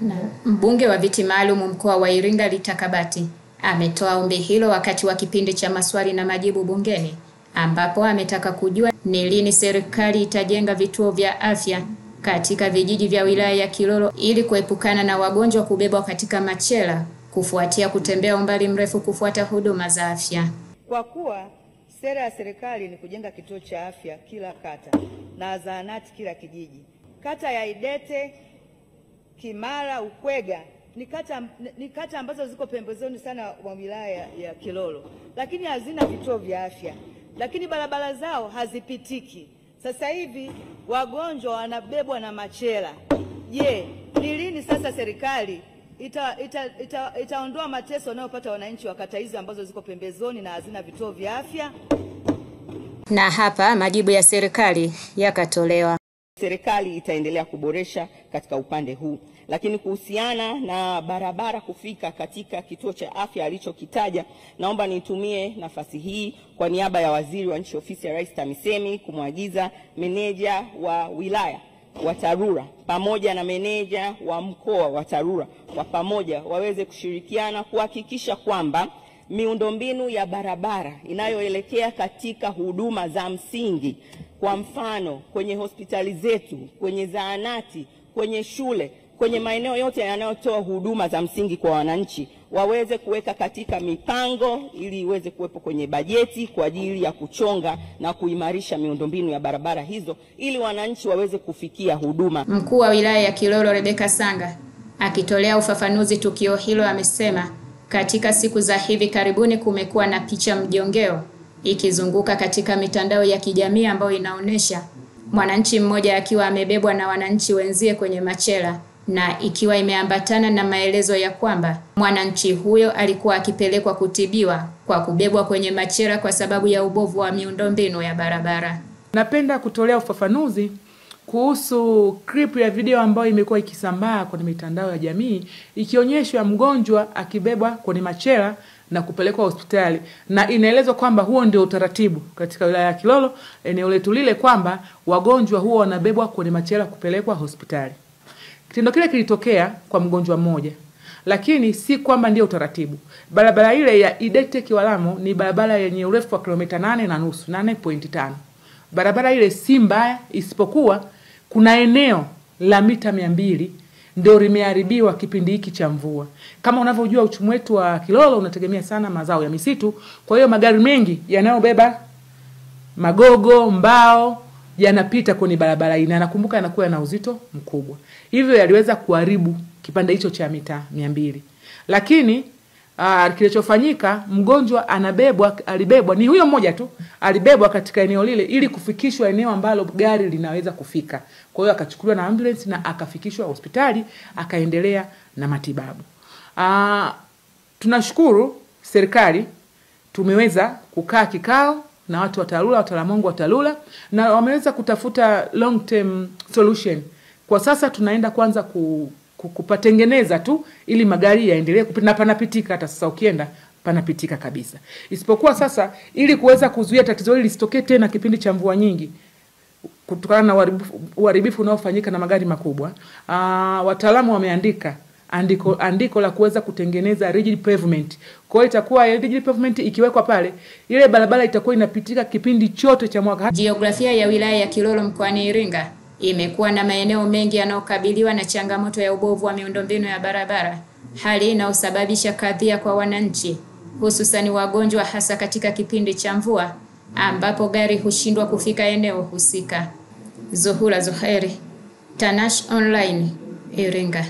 Na mbunge wa viti maalum mkoa wa Iringa Rita Kabati ametoa ombi hilo wakati wa kipindi cha maswali na majibu bungeni, ambapo ametaka kujua ni lini serikali itajenga vituo vya afya katika vijiji vya wilaya ya Kilolo ili kuepukana na wagonjwa kubebwa katika machela kufuatia kutembea umbali mrefu kufuata huduma za afya. Kwa kuwa sera ya serikali ni kujenga kituo cha afya kila kata na zahanati kila kijiji. Kata ya Idete, Kimara, Ukwega ni kata ambazo ziko pembezoni sana mwa wilaya ya Kilolo, lakini hazina vituo vya afya, lakini barabara zao hazipitiki. Sasa hivi wagonjwa wanabebwa na machela. Je, ni lini sasa serikali itaondoa mateso wanayopata wananchi wa kata hizi ambazo ziko pembezoni na hazina vituo vya afya? Na hapa majibu ya serikali yakatolewa. Serikali itaendelea kuboresha katika upande huu, lakini kuhusiana na barabara kufika katika kituo cha afya alichokitaja, naomba nitumie nafasi hii kwa niaba ya Waziri wa Nchi Ofisi ya Rais TAMISEMI kumwagiza meneja wa wilaya wa TARURA pamoja na meneja wa mkoa wa TARURA kwa pamoja waweze kushirikiana kuhakikisha kwamba miundombinu ya barabara inayoelekea katika huduma za msingi, kwa mfano kwenye hospitali zetu, kwenye zahanati, kwenye shule, kwenye maeneo yote yanayotoa huduma za msingi kwa wananchi, waweze kuweka katika mipango ili iweze kuwepo kwenye bajeti kwa ajili ya kuchonga na kuimarisha miundombinu ya barabara hizo ili wananchi waweze kufikia huduma. Mkuu wa wilaya ya Kilolo Rebeka Sanga akitolea ufafanuzi tukio hilo amesema katika siku za hivi karibuni kumekuwa na picha mjongeo ikizunguka katika mitandao ya kijamii ambayo inaonesha mwananchi mmoja akiwa amebebwa na wananchi wenzie kwenye machela, na ikiwa imeambatana na maelezo ya kwamba mwananchi huyo alikuwa akipelekwa kutibiwa kwa kubebwa kwenye machela kwa sababu ya ubovu wa miundombinu ya barabara. Napenda kutolea ufafanuzi kuhusu clip ya video ambayo imekuwa ikisambaa kwenye mitandao ya jamii ikionyesha mgonjwa akibebwa kwenye machela na kupelekwa hospitali, na inaelezwa kwamba huo ndio utaratibu katika wilaya ya Kilolo, eneo letu lile, kwamba wagonjwa huo wanabebwa kwenye machela kupelekwa hospitali. Kitendo kile kilitokea kwa mgonjwa mmoja, lakini si kwamba ndio utaratibu. Barabara ile ya Idete Kiwalamo ni barabara yenye urefu wa kilomita 8.5, 8.5. Barabara ile si mbaya, isipokuwa kuna eneo la mita 200 ndio limeharibiwa kipindi hiki cha mvua. Kama unavyojua uchumi wetu wa Kilolo unategemea sana mazao ya misitu, kwa hiyo magari mengi yanayobeba magogo, mbao yanapita kwenye barabara hii, na nakumbuka yanakuwa na uzito mkubwa. Hivyo yaliweza kuharibu kipande hicho cha mita 200. Lakini kilichofanyika, mgonjwa alibebwa, ni huyo mmoja tu, alibebwa katika eneo lile ili kufikishwa eneo ambalo gari linaweza kufika. Kwa hiyo akachukuliwa na ambulance na akafikishwa hospitali, akaendelea na matibabu. Tunashukuru serikali, tumeweza kukaa kikao na watu wa TARURA, wataalamu wa TARURA, na wameweza kutafuta long term solution. Kwa sasa tunaenda kwanza kupatengeneza tu ili magari yaendelee kupita, na panapitika hata sasa ukienda panapitika kabisa. Isipokuwa sasa ili kuweza kuzuia tatizo hili lisitokee tena kipindi cha mvua nyingi kutokana na uharibifu unaofanyika na magari makubwa, wataalamu wameandika andiko la kuweza kutengeneza rigid pavement. Kwa hiyo itakuwa rigid pavement ikiwekwa pale, ile barabara itakuwa inapitika kipindi chote cha mwaka. Jiografia ya wilaya ya Kilolo mkoani Iringa imekuwa na maeneo mengi yanayokabiliwa na changamoto ya ubovu wa miundombinu ya barabara, hali inayosababisha kadhia kwa wananchi, hususan wagonjwa, hasa katika kipindi cha mvua ambapo gari hushindwa kufika eneo husika. Zuhura Zuhairi, Tanash Online, Iringa.